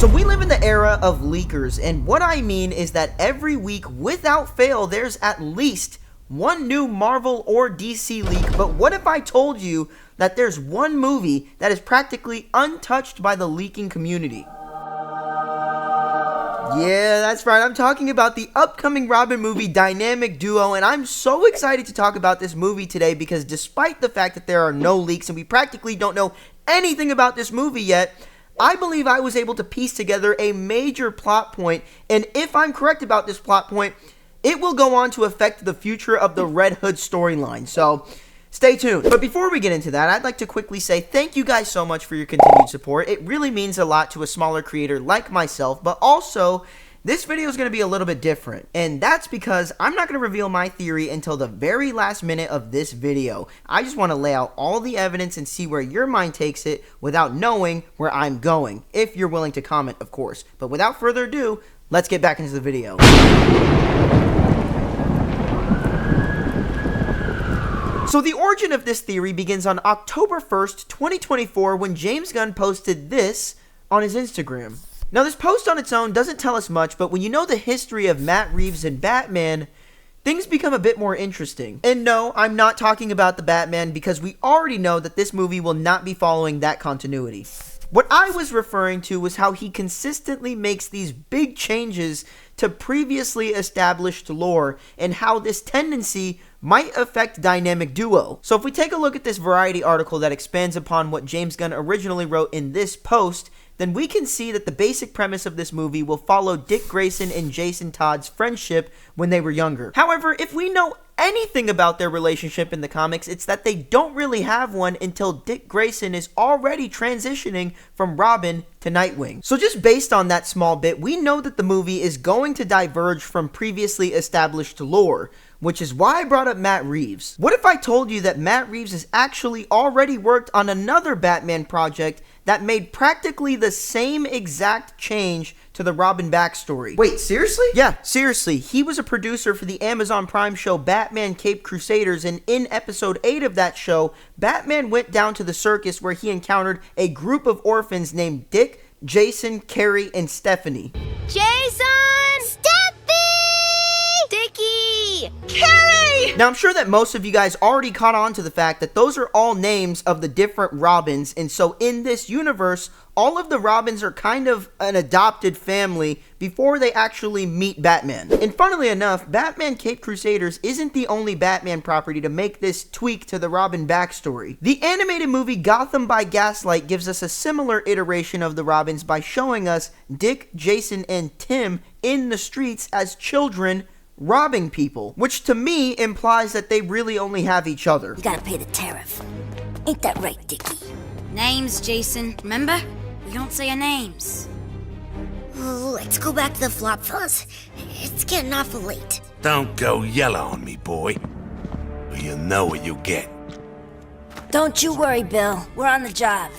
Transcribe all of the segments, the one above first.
So we live in the era of leakers, and what I mean is that every week, without fail, there's at least one new Marvel or DC leak. But what if I told you that there's one movie that is practically untouched by the leaking community? Yeah, that's right. I'm talking about the upcoming Robin movie, Dynamic Duo, and I'm so excited to talk about this movie today because despite the fact that there are no leaks and we practically don't know anything about this movie yet, I believe I was able to piece together a major plot point, and if I'm correct about this plot point, it will go on to affect the future of the Red Hood storyline, so stay tuned. But before we get into that, I'd like to quickly say thank you guys so much for your continued support. It really means a lot to a smaller creator like myself, but also this video is going to be a little bit different, and that's because I'm not going to reveal my theory until the very last minute of this video. I just want to lay out all the evidence and see where your mind takes it without knowing where I'm going, if you're willing to comment, of course. But without further ado, let's get back into the video. So the origin of this theory begins on October 1st, 2024, when James Gunn posted this on his Instagram. Now, this post on its own doesn't tell us much, but when you know the history of Matt Reeves and Batman, things become a bit more interesting. And no, I'm not talking about the Batman because we already know that this movie will not be following that continuity. What I was referring to was how he consistently makes these big changes to previously established lore and how this tendency might affect Dynamic Duo. So if we take a look at this Variety article that expands upon what James Gunn originally wrote in this post, then we can see that the basic premise of this movie will follow Dick Grayson and Jason Todd's friendship when they were younger. However, if we know anything about their relationship in the comics, it's that they don't really have one until Dick Grayson is already transitioning from Robin to Nightwing. So just based on that small bit, we know that the movie is going to diverge from previously established lore, which is why I brought up Matt Reeves. What if I told you that Matt Reeves has actually already worked on another Batman project that made practically the same exact change to the Robin backstory? Wait, seriously? Yeah, seriously. He was a producer for the Amazon Prime show Batman Caped Crusaders, and in episode 8 of that show, Batman went down to the circus where he encountered a group of orphans named Dick, Jason, Carrie, and Stephanie. Jason! Dickie! Carrie! Now, I'm sure that most of you guys already caught on to the fact that those are all names of the different Robins, and so in this universe, all of the Robins are kind of an adopted family before they actually meet Batman. And funnily enough, Batman Caped Crusaders isn't the only Batman property to make this tweak to the Robin backstory. The animated movie Gotham by Gaslight gives us a similar iteration of the Robins by showing us Dick, Jason, and Tim in the streets as children robbing people, which to me implies that they really only have each other. You gotta pay the tariff. Ain't that right, Dickie? Names, Jason. Remember? We don't say our names. Let's go back to the flop fellas. It's getting awful late. Don't go yellow on me, boy, or you'll know what you'll get. Don't you worry, Bill. We're on the job.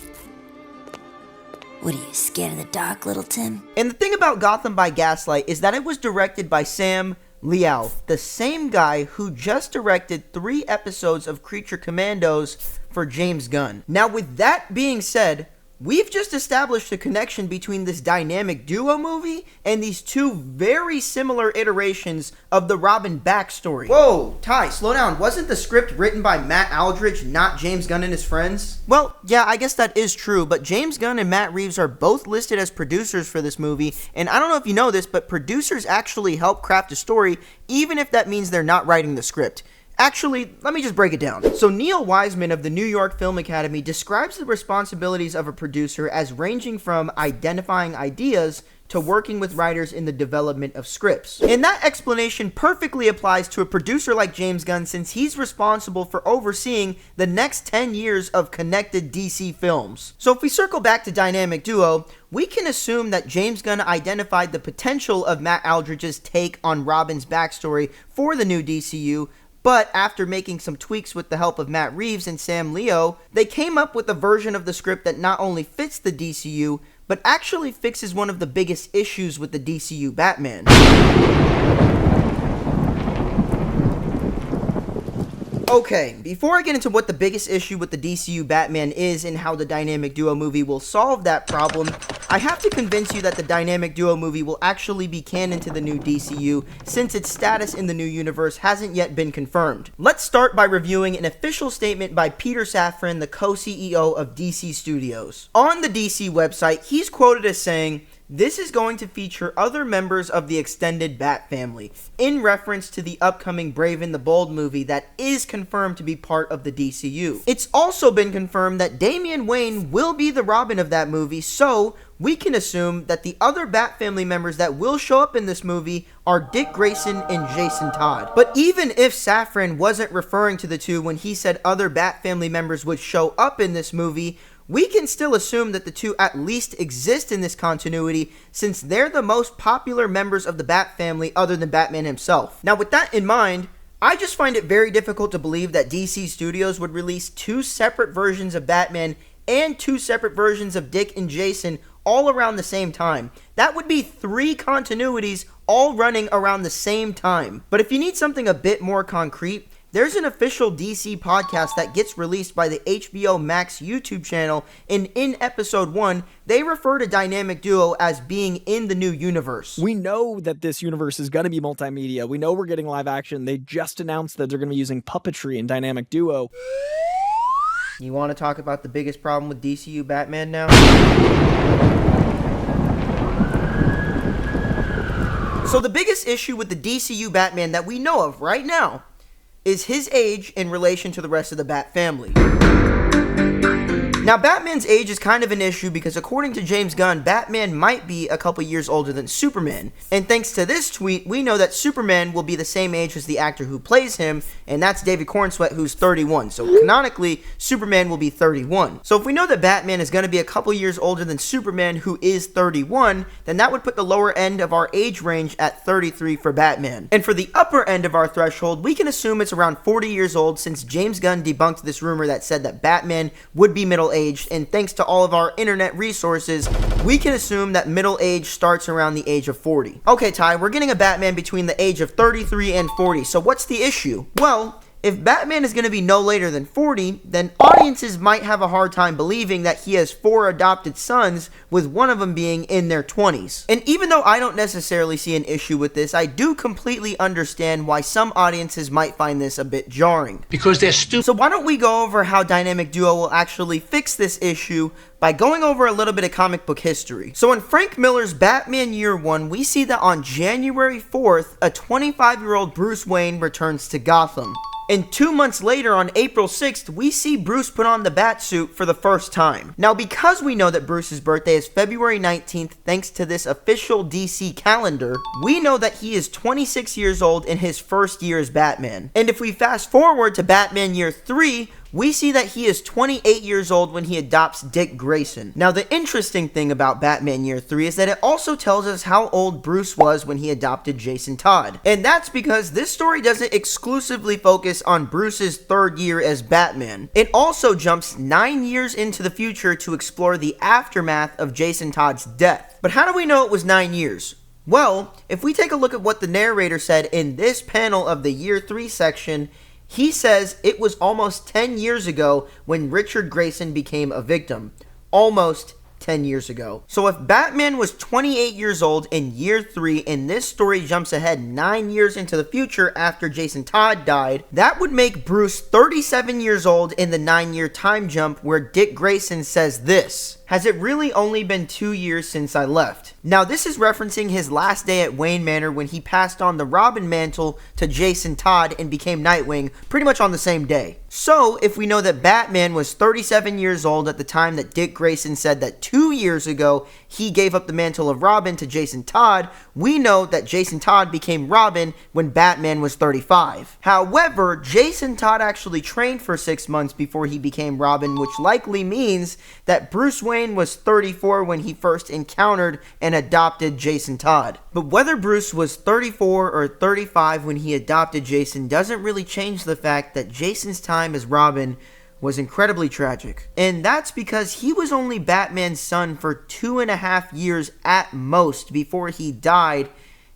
What are you, scared of the dark, little Tim? And the thing about Gotham by Gaslight is that it was directed by Sam Liao, the same guy who just directed 3 episodes of Creature Commandos for James Gunn. Now, with that being said, we've just established a connection between this Dynamic Duo movie and these 2 very similar iterations of the Robin backstory. Whoa, Ty, slow down. Wasn't the script written by Matt Aldridge, not James Gunn and his friends? Well, yeah, I guess that is true, but James Gunn and Matt Reeves are both listed as producers for this movie, and I don't know if you know this, but producers actually help craft a story, even if that means they're not writing the script. Actually, let me just break it down. So Neil Wiseman of the New York Film Academy describes the responsibilities of a producer as ranging from identifying ideas to working with writers in the development of scripts. And that explanation perfectly applies to a producer like James Gunn, since he's responsible for overseeing the next 10 years of connected DC films. So if we circle back to Dynamic Duo, we can assume that James Gunn identified the potential of Matt Aldridge's take on Robin's backstory for the new DCU, but after making some tweaks with the help of Matt Reeves and Sam Liao, they came up with a version of the script that not only fits the DCU, but actually fixes one of the biggest issues with the DCU Batman. Okay, before I get into what the biggest issue with the DCU Batman is and how the Dynamic Duo movie will solve that problem, I have to convince you that the Dynamic Duo movie will actually be canon to the new DCU, since its status in the new universe hasn't yet been confirmed. Let's start by reviewing an official statement by Peter Safran, the co-CEO of DC Studios. On the DC website, he's quoted as saying, "This is going to feature other members of the extended Bat family," in reference to the upcoming Brave and the Bold movie that is confirmed to be part of the DCU. It's also been confirmed that Damian Wayne will be the Robin of that movie, so we can assume that the other Bat family members that will show up in this movie are Dick Grayson and Jason Todd. But even if Safran wasn't referring to the two when he said other Bat family members would show up in this movie, we can still assume that the two at least exist in this continuity, since they're the most popular members of the Bat family other than Batman himself. Now, with that in mind, I just find it very difficult to believe that DC Studios would release two separate versions of Batman and two separate versions of Dick and Jason all around the same time. That would be three continuities all running around the same time. But if you need something a bit more concrete, there's an official DC podcast that gets released by the HBO Max YouTube channel, and in episode 1, they refer to Dynamic Duo as being in the new universe. We know that this universe is going to be multimedia. We know we're getting live action. They just announced that they're going to be using puppetry in Dynamic Duo. You want to talk about the biggest problem with DCU Batman now? So the biggest issue with the DCU Batman that we know of right now is his age in relation to the rest of the Bat family. Now, Batman's age is kind of an issue because according to James Gunn, Batman might be a couple years older than Superman. And thanks to this tweet, we know that Superman will be the same age as the actor who plays him, and that's David Cornsweet, who's 31. So canonically, Superman will be 31. So if we know that Batman is going to be a couple years older than Superman, who is 31, then that would put the lower end of our age range at 33 for Batman. And for the upper end of our threshold, we can assume it's around 40 years old, since James Gunn debunked this rumor that said that Batman would be middle-aged, and thanks to all of our internet resources, we can assume that middle age starts around the age of 40. Okay, Ty, we're getting a Batman between the age of 33 and 40, so what's the issue? Well, if Batman is going to be no later than 40, then audiences might have a hard time believing that he has 4 adopted sons, with one of them being in their 20s. And even though I don't necessarily see an issue with this, I do completely understand why some audiences might find this a bit jarring. Because they're stupid. So why don't we go over how Dynamic Duo will actually fix this issue by going over a little bit of comic book history. So in Frank Miller's Batman Year 1, we see that on January 4th, a 25-year-old Bruce Wayne returns to Gotham. And 2 months later, on April 6th, we see Bruce put on the Batsuit for the first time. Now, because we know that Bruce's birthday is February 19th, thanks to this official DC calendar, we know that he is 26 years old in his first year as Batman. And if we fast forward to Batman Year 3, we see that he is 28 years old when he adopts Dick Grayson. Now, the interesting thing about Batman Year 3 is that it also tells us how old Bruce was when he adopted Jason Todd. And that's because this story doesn't exclusively focus on Bruce's third year as Batman. It also jumps 9 years into the future to explore the aftermath of Jason Todd's death. But how do we know it was 9 years? Well, if we take a look at what the narrator said in this panel of the Year 3 section, he says it was almost 10 years ago when Richard Grayson became a victim. Almost 10 years ago. So if Batman was 28 years old in Year 3 and this story jumps ahead 9 years into the future after Jason Todd died, that would make Bruce 37 years old in the 9-year time jump where Dick Grayson says this: "Has it really only been 2 years since I left?" Now, this is referencing his last day at Wayne Manor when he passed on the Robin mantle to Jason Todd and became Nightwing pretty much on the same day. So, if we know that Batman was 37 years old at the time that Dick Grayson said that 2 years ago he gave up the mantle of Robin to Jason Todd, we know that Jason Todd became Robin when Batman was 35. However, Jason Todd actually trained for 6 months before he became Robin, which likely means that Bruce Wayne was 34 when he first encountered and adopted Jason Todd. But whether Bruce was 34 or 35 when he adopted Jason doesn't really change the fact that Jason's time as Robin was incredibly tragic. And that's because he was only Batman's son for 2.5 years at most before he died,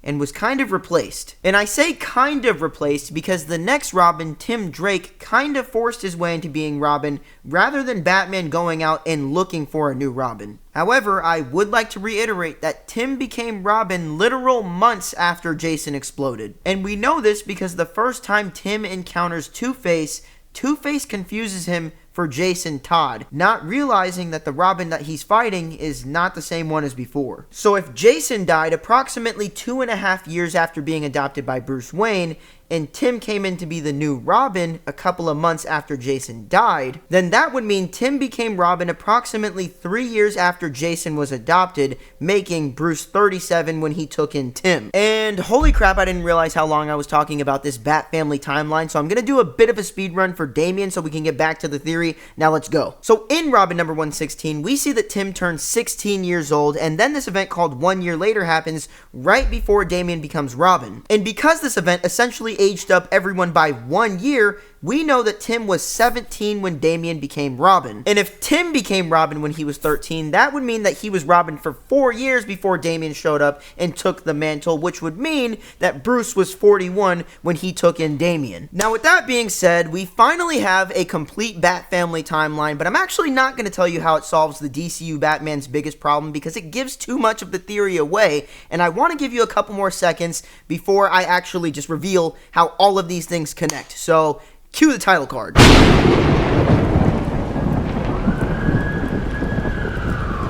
and was kind of replaced. And I say kind of replaced because the next Robin, Tim Drake, kind of forced his way into being Robin rather than Batman going out and looking for a new Robin. However, I would like to reiterate that Tim became Robin literal months after Jason exploded. And we know this because the first time Tim encounters Two-Face, Two-Face confuses him for Jason Todd, not realizing that the Robin that he's fighting is not the same one as before. So if Jason died approximately 2.5 years after being adopted by Bruce Wayne, and Tim came in to be the new Robin a couple of months after Jason died, then that would mean Tim became Robin approximately 3 years after Jason was adopted, making Bruce 37 when he took in Tim. And holy crap, I didn't realize how long I was talking about this Bat Family timeline, so I'm going to do a bit of a speed run for Damian so we can get back to the theory. Now let's go. So in Robin number 116, we see that Tim turns 16 years old, and then this event called 1 Year Later happens right before Damian becomes Robin. And because this event essentially aged up everyone by 1 year, we know that Tim was 17 when Damian became Robin. And if Tim became Robin when he was 13, that would mean that he was Robin for 4 years before Damian showed up and took the mantle, which would mean that Bruce was 41 when he took in Damian. Now with that being said, we finally have a complete Bat Family timeline, but I'm actually not going to tell you how it solves the DCU Batman's biggest problem because it gives too much of the theory away, and I want to give you a couple more seconds before I actually just reveal how all of these things connect. So cue the title card.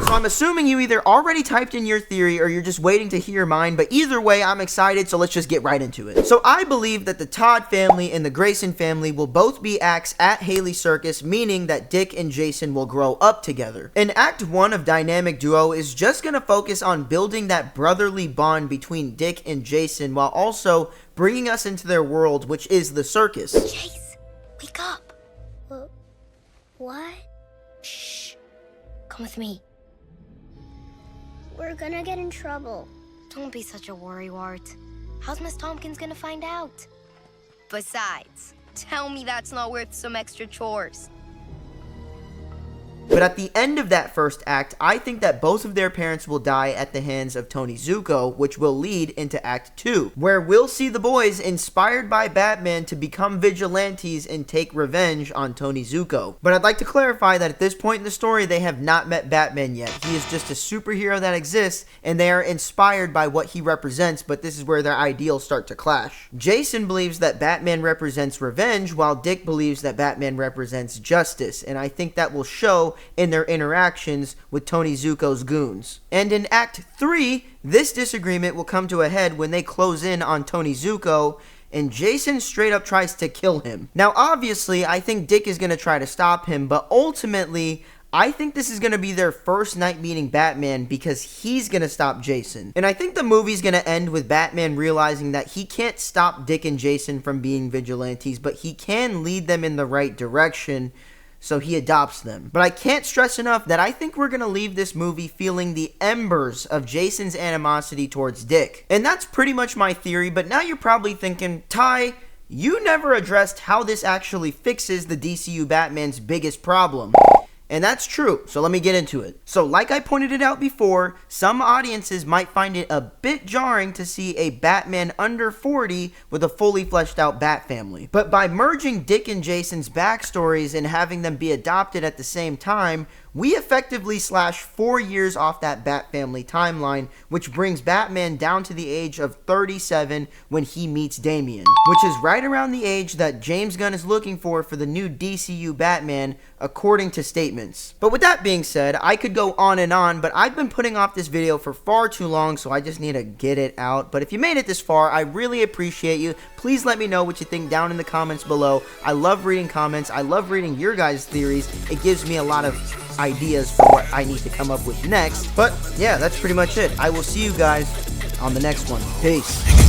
So I'm assuming you either already typed in your theory or you're just waiting to hear mine, but either way, I'm excited, so let's just get right into it. So I believe that the Todd family and the Grayson family will both be acts at Haley Circus, meaning that Dick and Jason will grow up together. And Act 1 of Dynamic Duo is just going to focus on building that brotherly bond between Dick and Jason while also bringing us into their world, which is the circus. Chase, wake up. What? Shh. Come with me. We're gonna get in trouble. Don't be such a worrywart. How's Miss Tompkins gonna find out? Besides, tell me that's not worth some extra chores. But at the end of that first act, I think that both of their parents will die at the hands of Tony Zuko, which will lead into Act 2, where we'll see the boys inspired by Batman to become vigilantes and take revenge on Tony Zuko. But I'd like to clarify that at this point in the story, they have not met Batman yet. He is just a superhero that exists, and they are inspired by what he represents, but this is where their ideals start to clash. Jason believes that Batman represents revenge, while Dick believes that Batman represents justice, and I think that will show in their interactions with Tony Zuko's goons. And in Act 3, this disagreement will come to a head when they close in on Tony Zuko, and Jason straight up tries to kill him. Now obviously, I think Dick is going to try to stop him, but ultimately, I think this is going to be their first night meeting Batman because he's going to stop Jason. And I think the movie's going to end with Batman realizing that he can't stop Dick and Jason from being vigilantes, but he can lead them in the right direction, so he adopts them. But I can't stress enough that I think we're going to leave this movie feeling the embers of Jason's animosity towards Dick. And that's pretty much my theory, but now you're probably thinking, Ty, you never addressed how this actually fixes the DCU Batman's biggest problem. And that's true, so let me get into it. So like I pointed it out before, some audiences might find it a bit jarring to see a Batman under 40 with a fully fleshed out Bat family. But by merging Dick and Jason's backstories and having them be adopted at the same time, we effectively slash 4 years off that Bat family timeline, which brings Batman down to the age of 37 when he meets Damian, which is right around the age that James Gunn is looking for the new DCU Batman, according to statements. But with that being said, I could go on and on, but I've been putting off this video for far too long, so I just need to get it out. But if you made it this far, I really appreciate you. Please let me know what you think down in the comments below. I love reading comments. I love reading your guys' theories. It gives me a lot of ideas for what I need to come up with next. But yeah, that's pretty much it. I will see you guys on the next one. Peace.